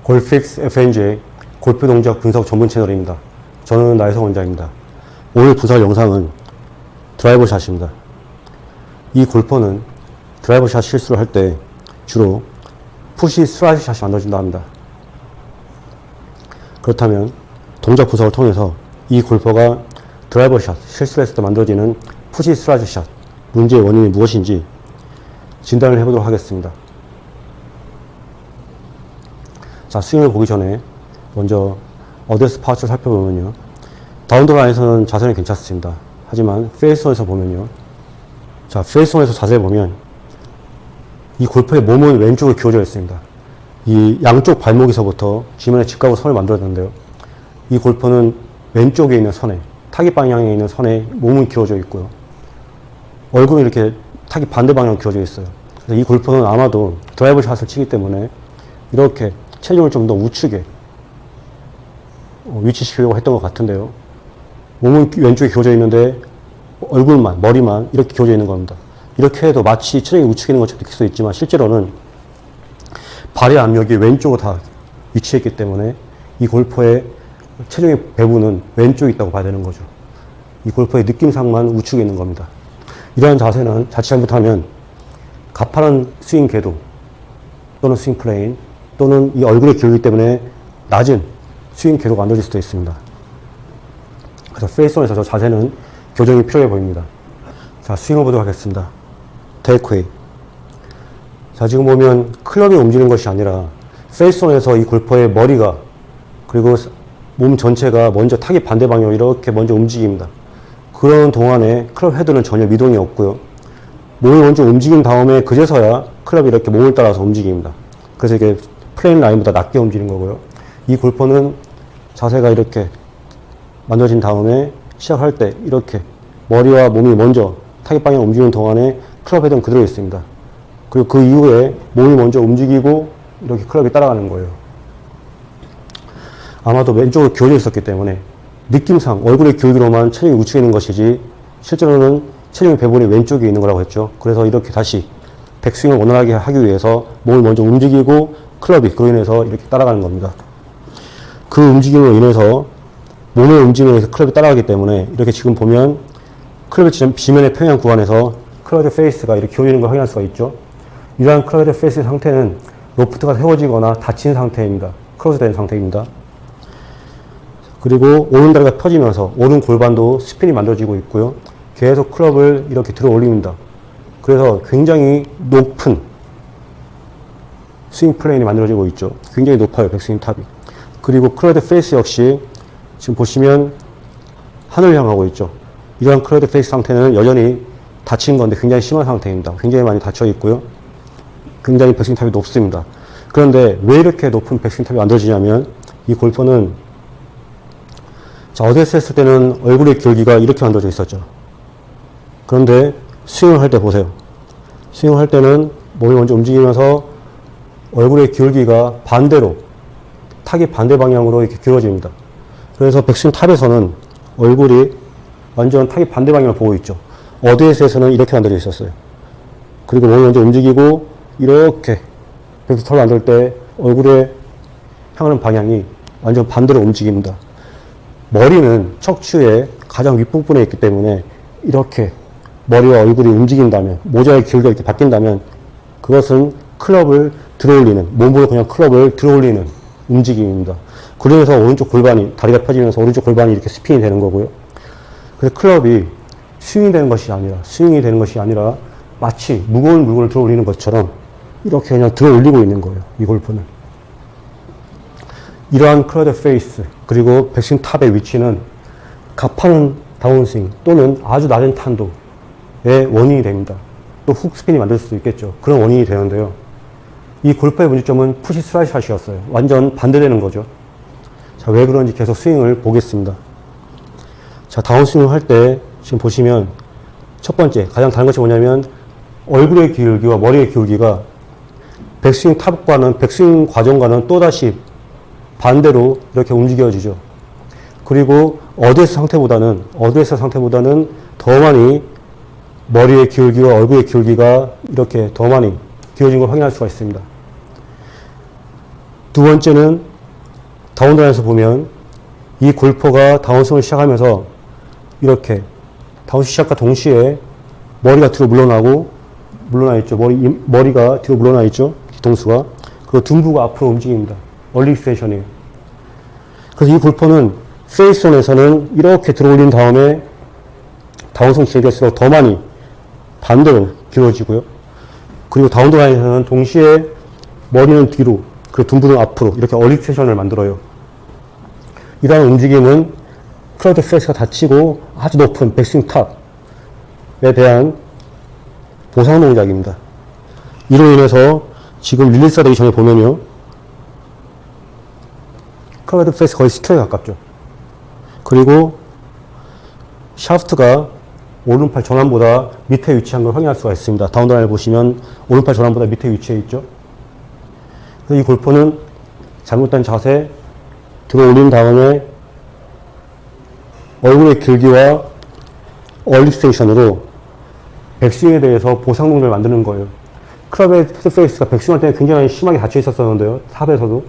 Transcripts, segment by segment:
골픽스 FNG의 골프 동작 분석 전문 채널입니다. 저는 나혜성 원장입니다. 오늘 분석 영상은 드라이버 샷입니다. 이 골퍼는 드라이버 샷 실수를 할 때 주로 푸시 슬라이스 샷이 만들어진다 합니다. 그렇다면 동작 분석을 통해서 이 골퍼가 드라이버 샷 실수를 했을 때 만들어지는 푸시 슬라이스 샷 문제의 원인이 무엇인지 진단을 해보도록 하겠습니다. 자, 스윙을 보기 전에 먼저 어드레스 파워를 살펴보면요. 다운드라인에서는 자세는 괜찮습니다. 하지만 페이스온에서 보면요. 자, 페이스온에서 자세히 보면 이 골퍼의 몸은 왼쪽으로 기울어져 있습니다. 이 양쪽 발목에서부터 지면에 직각으로 선을 만들어졌는데요. 이 골퍼는 왼쪽에 있는 선에, 타깃 방향에 있는 선에 몸은 기울어져 있고요. 얼굴은 이렇게 타깃 반대 방향으로 기울어져 있어요. 그래서 이 골퍼는 아마도 드라이버 샷을 치기 때문에 이렇게 체중을 좀 더 우측에 위치시키려고 했던 것 같은데요. 몸은 왼쪽에 기울어져 있는데 얼굴만, 머리만 이렇게 기울어져 있는 겁니다. 이렇게 해도 마치 체중이 우측에 있는 것처럼 느낄 수 있지만 실제로는 발의 압력이 왼쪽으로 다 위치했기 때문에 이 골퍼의 체중의 배분은 왼쪽에 있다고 봐야 되는 거죠. 이 골퍼의 느낌상만 우측에 있는 겁니다. 이러한 자세는 자칫 잘못하면 가파른 스윙 궤도 또는 스윙 플레인 또는 이 얼굴의 기울기 때문에 낮은 스윙 궤도가 만들어질 수도 있습니다. 그래서 페이스온에서 저 자세는 교정이 필요해 보입니다. 자, 스윙을 보도록 하겠습니다. 테이크웨이. 자, 지금 보면 클럽이 움직이는 것이 아니라 페이스온에서 이 골퍼의 머리가 그리고 몸 전체가 먼저 타깃 반대 방향으로 이렇게 먼저 움직입니다. 그런 동안에 클럽 헤드는 전혀 미동이 없고요. 몸이 먼저 움직인 다음에 그제서야 클럽이 이렇게 몸을 따라서 움직입니다. 그래서 이게 플레인 라인보다 낮게 움직이는 거고요. 이 골퍼는 자세가 이렇게 만들어진 다음에 시작할 때 이렇게 머리와 몸이 먼저 타깃 방향 움직이는 동안에 클럽 헤드는 그대로 있습니다. 그리고 그 이후에 몸이 먼저 움직이고 이렇게 클럽이 따라가는 거예요. 아마도 왼쪽으로 기울여 있었기 때문에 느낌상 얼굴의 기울기로만 체중이 우측에 있는 것이지 실제로는 체중의 배분이 왼쪽에 있는 거라고 했죠. 그래서 이렇게 다시 백스윙을 원활하게 하기 위해서 몸을 먼저 움직이고 클럽이 그로 인해서 이렇게 따라가는 겁니다. 그 움직임으로 인해서 몸의 움직임에 의해서 클럽이 따라가기 때문에 이렇게 지금 보면 클럽의 지면의 평행 구간에서 클럽의 페이스가 이렇게 기울이는 걸 확인할 수가 있죠. 이러한 클럽의 페이스의 상태는 로프트가 세워지거나 닫힌 상태입니다. 크로스 된 상태입니다. 그리고 오른다리가 펴지면서 오른 골반도 스핀이 만들어지고 있고요. 계속 클럽을 이렇게 들어 올립니다. 그래서 굉장히 높은 스윙 플레인이 만들어지고 있죠. 굉장히 높아요, 백스윙 탑이. 그리고 클럽의 페이스 역시 지금 보시면 하늘을 향하고 있죠. 이러한 클럽의 페이스 상태는 여전히 닫힌 건데 굉장히 심한 상태입니다. 굉장히 많이 닫혀 있고요. 굉장히 백스윙 탑이 높습니다. 그런데 왜 이렇게 높은 백스윙 탑이 만들어지냐면 이 골퍼는 자, 어드레스 했을 때는 얼굴의 기울기가 이렇게 만들어져 있었죠. 그런데 스윙을 할 때 보세요. 스윙을 할 때는 몸이 먼저 움직이면서 얼굴의 기울기가 반대로 타깃 반대 방향으로 이렇게 기울어집니다. 그래서 백스윙 탑에서는 얼굴이 완전 타깃 반대 방향을 보고 있죠. 어드레스에서는 이렇게 만들어져 있었어요. 그리고 몸이 먼저 움직이고 이렇게 백스윙 탑을 만들 때 얼굴에 향하는 방향이 완전 반대로 움직입니다. 머리는 척추의 가장 윗부분에 있기 때문에 이렇게 머리와 얼굴이 움직인다면, 모자의 기울기가 이렇게 바뀐다면 그것은 클럽을 들어올리는, 몸으로 그냥 클럽을 들어올리는 움직임입니다. 그러면서 오른쪽 골반이, 다리가 펴지면서 오른쪽 골반이 이렇게 스핀이 되는 거고요. 그래서 클럽이 스윙이 되는 것이 아니라 마치 무거운 물건을 들어올리는 것처럼 이렇게 그냥 들어올리고 있는 거예요. 이 골프는. 이러한 클럽의 페이스, 그리고 백스윙 탑의 위치는 가파른 다운스윙 또는 아주 낮은 탄도의 원인이 됩니다. 또 훅 스핀이 만들 수도 있겠죠. 그런 원인이 되는데요. 이 골프의 문제점은 푸시 슬라이스 샷이었어요. 완전 반대되는 거죠. 자, 왜 그런지 계속 스윙을 보겠습니다. 자, 다운스윙을 할 때 지금 보시면 첫 번째 가장 다른 것이 뭐냐면 얼굴의 기울기와 머리의 기울기가 백스윙 탑과는, 백스윙 과정과는 또다시 반대로 이렇게 움직여지죠. 그리고 어드레스 상태보다는 더 많이 머리의 기울기와 얼굴의 기울기가 이렇게 더 많이 기울어진 걸 확인할 수가 있습니다. 두 번째는 다운드라인에서 보면 이 골퍼가 다운스윙을 시작하면서 이렇게 다운스윙 시작과 동시에 머리가 뒤로 물러나 있죠. 머리가 뒤로 물러나 있죠. 뒤통수가. 그리고 둔부가 앞으로 움직입니다. 얼리 익스텐션이에요. 그래서 이 골퍼는 페이스온에서는 이렇게 들어올린 다음에 다운스윙 진행될수록 더 많이 반대로 길어지고요. 그리고 다운드라인에서는 동시에 머리는 뒤로, 그리고 둔부는 앞으로 이렇게 얼리 익스텐션을 만들어요. 이러한 움직임은 클라우드 페이스가 닫히고 아주 높은 백스윙 탑에 대한 보상 동작입니다. 이로 인해서 지금 릴리스 되기 전에 보면요. 클라우드 페이스 거의 스퀘어에 가깝죠. 그리고 샤프트가 오른팔 전환보다 밑에 위치한 걸 확인할 수가 있습니다. 다운드라인을 보시면 오른팔 전환보다 밑에 위치해 있죠. 그래서 이 골퍼는 잘못된 자세 들어 올린 다음에 얼굴의 길기와 얼리 스테이션으로 백스윙에 대해서 보상 동작을 만드는 거예요. 클럽의 페이스가 백스윙할 때는 굉장히 심하게 닫혀 있었었는데요. 탑에서도.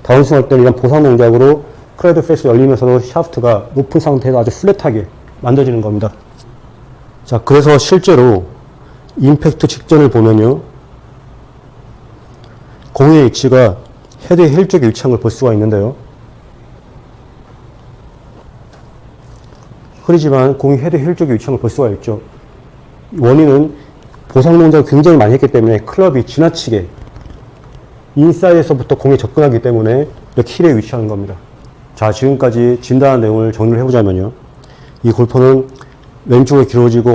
다운스윙 할 때는 이런 보상 동작으로 클럽의 페이스 열리면서도 샤프트가 높은 상태에서 아주 플랫하게 만들어지는 겁니다. 자, 그래서 실제로 임팩트 직전을 보면요. 공의 위치가 헤드의 힐 쪽에 위치한 걸 볼 수가 있는데요. 흐리지만 공이 헤드 힐 쪽에 위치한 걸 볼 수가 있죠. 원인은 보상 동작을 굉장히 많이 했기 때문에 클럽이 지나치게 인사이드에서부터 공에 접근하기 때문에 이렇게 힐에 위치하는 겁니다. 자, 지금까지 진단한 내용을 정리를 해보자면요. 이 골퍼는 왼쪽에 길어지고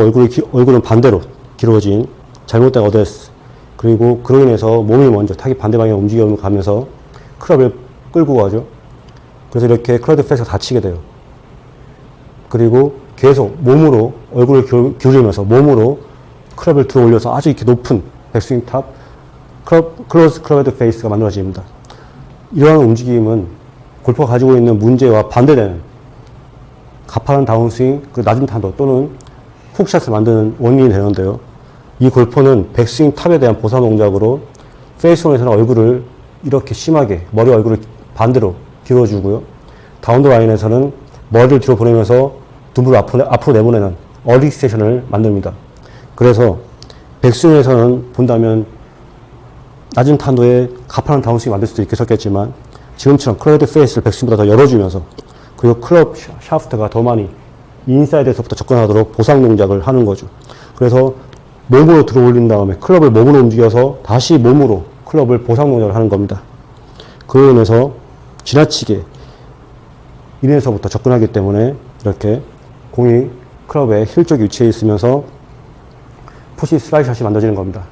얼굴은 반대로 길어진 잘못된 어드레스, 그리고 그로 인해서 몸이 먼저 타깃 반대 방향 움직여가면서 클럽을 끌고 가죠. 그래서 이렇게 클럽 페이스가 닫히게 돼요. 그리고 계속 몸으로 얼굴을 기울이면서 몸으로 클럽을 들어 올려서 아주 이렇게 높은 백스윙 탑 클로즈 클럽 페이스가 만들어집니다. 이러한 움직임은 골퍼가 가지고 있는 문제와 반대되는 가파른 다운스윙, 그 낮은 탄도 또는 훅샷을 만드는 원인이 되는데요. 이 골퍼는 백스윙 탑에 대한 보상 동작으로 페이스온에서는 얼굴을 이렇게 심하게 머리 얼굴을 반대로 길어주고요. 다운드 라인에서는 머리를 뒤로 보내면서 둔부를 앞으로 내보내는 얼리 익스텐션을 만듭니다. 그래서 백스윙에서는 본다면 낮은 탄도에 가파른 다운스윙 만들 수도 있겠지만 지금처럼 클럽 페이스를 백스윙보다 더 열어주면서 그리고 클럽 샤프트가 더 많이 인사이드에서부터 접근하도록 보상 동작을 하는 거죠. 그래서 몸으로 들어 올린 다음에 클럽을 몸으로 움직여서 다시 몸으로 클럽을 보상 동작을 하는 겁니다. 그로 인해서 지나치게 인에서부터 접근하기 때문에 이렇게 공이 클럽의 힐 쪽에 위치해 있으면서 푸시 슬라이드 샷이 만들어지는 겁니다.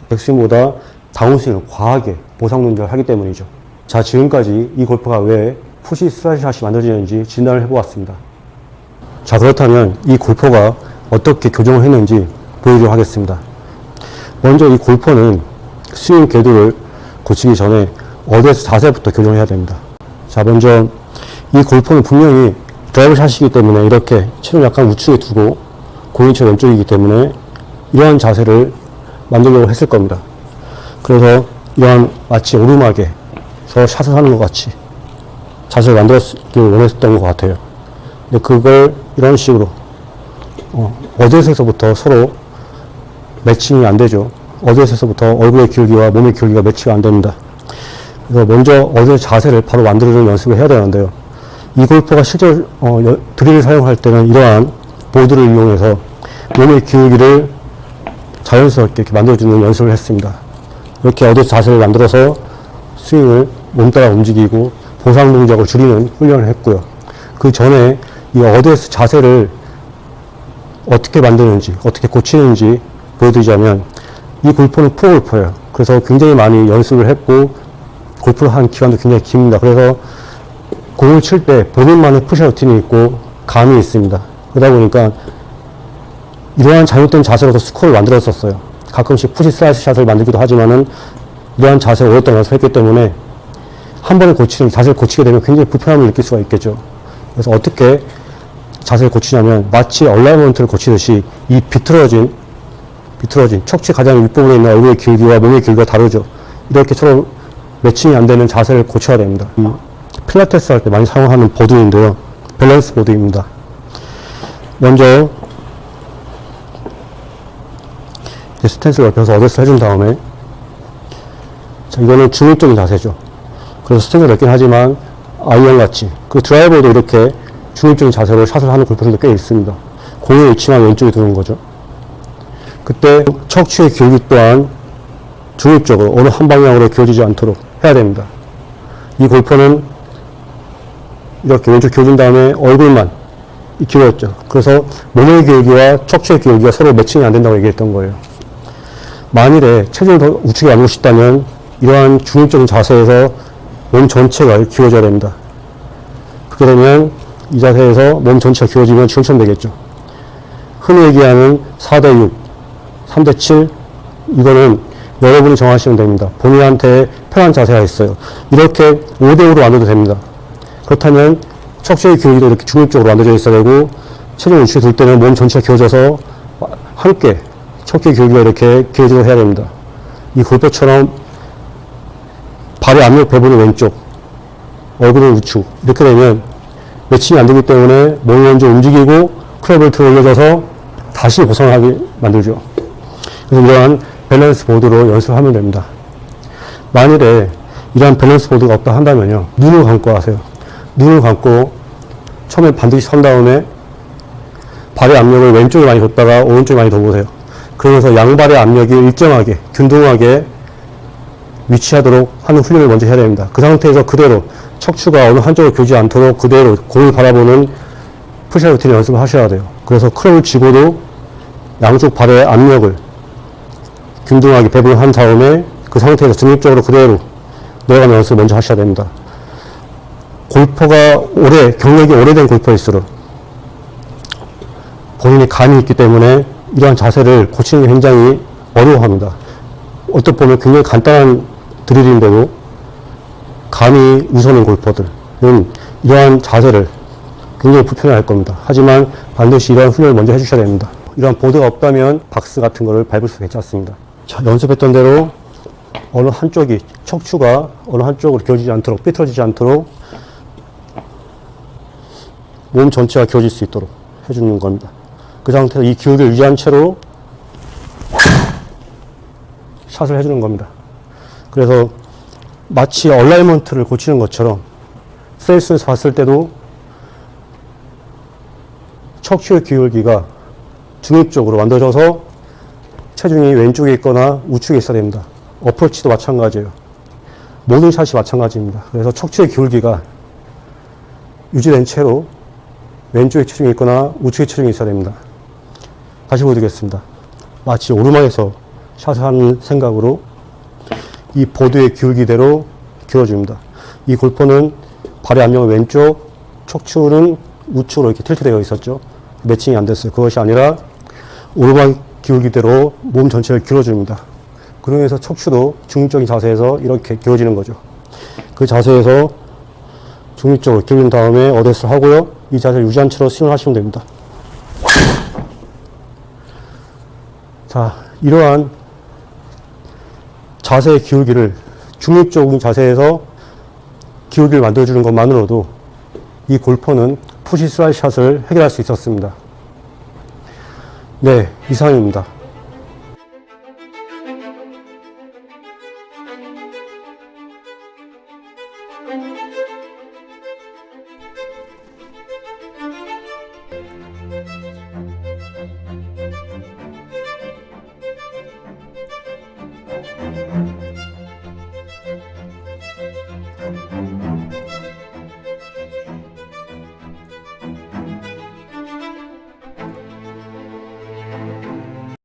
백스윙보다 다운스윙을 과하게 보상 동작을 하기 때문이죠. 자, 지금까지 이 골퍼가 왜 푸시 슬라이드 샷이 만들어지는지 진단을 해보았습니다. 자, 그렇다면 이 골퍼가 어떻게 교정을 했는지 보여드리도록 하겠습니다. 먼저 이 골퍼는 스윙 궤도를 고치기 전에 어드레스 자세부터 교정을 해야 됩니다. 자, 먼저 이 골퍼는 분명히 드라이브 샷이기 때문에 이렇게 체중을 약간 우측에 두고 공인체 왼쪽이기 때문에 이러한 자세를 만들려고 했을 겁니다. 그래서 이러한 마치 오르막에서 샷을 하는 것 같이 자세를 만들었길 원했던 것 같아요. 근데 그걸 이런 식으로 어드레스에서부터 서로 매칭이 안 되죠. 어드레스에서부터 얼굴의 기울기와 몸의 기울기가 매치가 안 됩니다. 그래서 먼저 어드레스 자세를 바로 만들어주는 연습을 해야 되는데요. 이 골퍼가 실제로 드릴을 사용할 때는 이러한 보드를 이용해서 몸의 기울기를 자연스럽게 이렇게 만들어주는 연습을 했습니다. 이렇게 어드레스 자세를 만들어서 스윙을 몸 따라 움직이고 보상 동작을 줄이는 훈련을 했고요. 그 전에 이 어드레스 자세를 어떻게 만드는지, 어떻게 고치는지 보여드리자면 이 골퍼는 프로골퍼예요. 그래서 굉장히 많이 연습을 했고 골프를 한 기간도 굉장히 깁니다. 그래서 공을 칠 때 본인만의 푸시 루틴이 있고 감이 있습니다. 그러다 보니까 이러한 잘못된 자세로도 스코어를 만들었었어요. 가끔씩 푸시 슬라이스 샷을 만들기도 하지만은 이러한 자세를 오랫동안 연습했기 때문에 한 번에 자세를 고치게 되면 굉장히 불편함을 느낄 수가 있겠죠. 그래서 어떻게 자세를 고치냐면 마치 얼라이먼트를 고치듯이 이 비틀어진 척추 가장 윗부분에 있는 얼굴의 길기와 몸의 길기가 다르죠. 이렇게 서로 매칭이 안 되는 자세를 고쳐야 됩니다. 필라테스 할 때 많이 사용하는 보드인데요. 밸런스 보드입니다. 먼저 스탠스를 옆에서 어드레스를 해준 다음에, 자, 이거는 중립적인 자세죠. 그래서 스탠스가 넓긴 하지만 아이언 같이, 그 드라이버도 이렇게 중립적인 자세로 샷을 하는 골퍼들도 꽤 있습니다. 공의 위치만 왼쪽에 두는 거죠. 그때 척추의 기울기 또한 중립적으로 어느 한 방향으로 기울어지지 않도록 해야 됩니다. 이 골퍼는 이렇게 왼쪽 기울인 다음에 얼굴만 기울였죠. 그래서 몸의 기울기와 척추의 기울기가 서로 매칭이 안 된다고 얘기했던 거예요. 만일에 체중을 더 우측에 안 놓고 싶다면 이러한 중립적인 자세에서 몸 전체가 기울어져야 됩니다. 그렇게 되면 이 자세에서 몸 전체가 기울어지면 중처럼 되겠죠. 흔히 얘기하는 4대6, 3대7, 이거는 여러분이 정하시면 됩니다. 본인한테 편한 자세가 있어요. 이렇게 5대5로 만들어도 됩니다. 그렇다면 척추의 기울기도 이렇게 중립적으로 만들어져 있어야 되고, 체중 우측에 둘 때는 몸 전체가 기울어져서 함께 척추의 기울기가 이렇게 기울어지도록 해야 됩니다. 이 골퍼처럼 발의 압력 배분은 왼쪽, 얼굴은 우측, 이렇게 되면 매칭이 안 되기 때문에 몸이 먼저 움직이고 클럽을 들어 올려줘서 다시 벗어나게 만들죠. 그래서 이러한 밸런스 보드로 연습을 하면 됩니다. 만일에 이러한 밸런스 보드가 없다 한다면요, 눈을 감고 하세요. 눈을 감고 처음에 반드시 선 다음에 발의 압력을 왼쪽에 많이 줬다가 오른쪽에 많이 더 보세요. 그러면서 양발의 압력이 일정하게, 균등하게 위치하도록 하는 훈련을 먼저 해야 됩니다. 그 상태에서 그대로 척추가 어느 한쪽으로 교지 않도록 그대로 공을 바라보는 푸시업 루틴 연습을 하셔야 돼요. 그래서 클럽을 쥐고도 양쪽 발의 압력을 균등하게 배분한 다음에 그 상태에서 중립적으로 그대로 내려가는 연습을 먼저 하셔야 됩니다. 골퍼가 경력이 오래된 골퍼일수록 본인이 감이 있기 때문에 이러한 자세를 고치는 게 굉장히 어려워합니다. 어떻게 보면 굉장히 간단한 드릴인데도 감이 우선인 골퍼들은 이러한 자세를 굉장히 불편해할 겁니다. 하지만 반드시 이러한 훈련을 먼저 해주셔야 됩니다. 이러한 보드가 없다면 박스 같은 거를 밟을 수 괜찮습니다. 자, 연습했던 대로 어느 한쪽이, 척추가 어느 한쪽으로 기울어지지 않도록, 삐뚤어지지 않도록 몸 전체가 기울어질 수 있도록 해주는 겁니다. 그 상태에서 이 기울기를 유지한 채로 샷을 해주는 겁니다. 그래서 마치 얼라이먼트를 고치는 것처럼 페이스에서 봤을 때도 척추의 기울기가 중립적으로 만들어져서 체중이 왼쪽에 있거나 우측에 있어야 됩니다. 어프로치도 마찬가지예요. 모든 샷이 마찬가지입니다. 그래서 척추의 기울기가 유지된 채로 왼쪽에 체중이 있거나 우측에 체중이 있어야 됩니다. 다시 보여드리겠습니다. 마치 오르막에서 샷을 하는 생각으로 이 보드의 기울기대로 기울어줍니다. 이 골퍼는 발의 압력은 왼쪽, 척추는 우측으로 이렇게 틸트되어 있었죠. 매칭이 안 됐어요. 그것이 아니라 오르막 기울기대로 몸 전체를 기울어줍니다. 그러면서 척추도 중립적인 자세에서 이렇게 기울어지는 거죠. 그 자세에서 중립적으로 기울인 다음에 어드레스를 하고요. 이 자세를 유지한 채로 스윙을 하시면 됩니다. 자, 이러한 자세의 기울기를, 중립적인 자세에서 기울기를 만들어주는 것만으로도 이 골퍼는 푸시 슬라이스 샷을 해결할 수 있었습니다. 네, 이상입니다.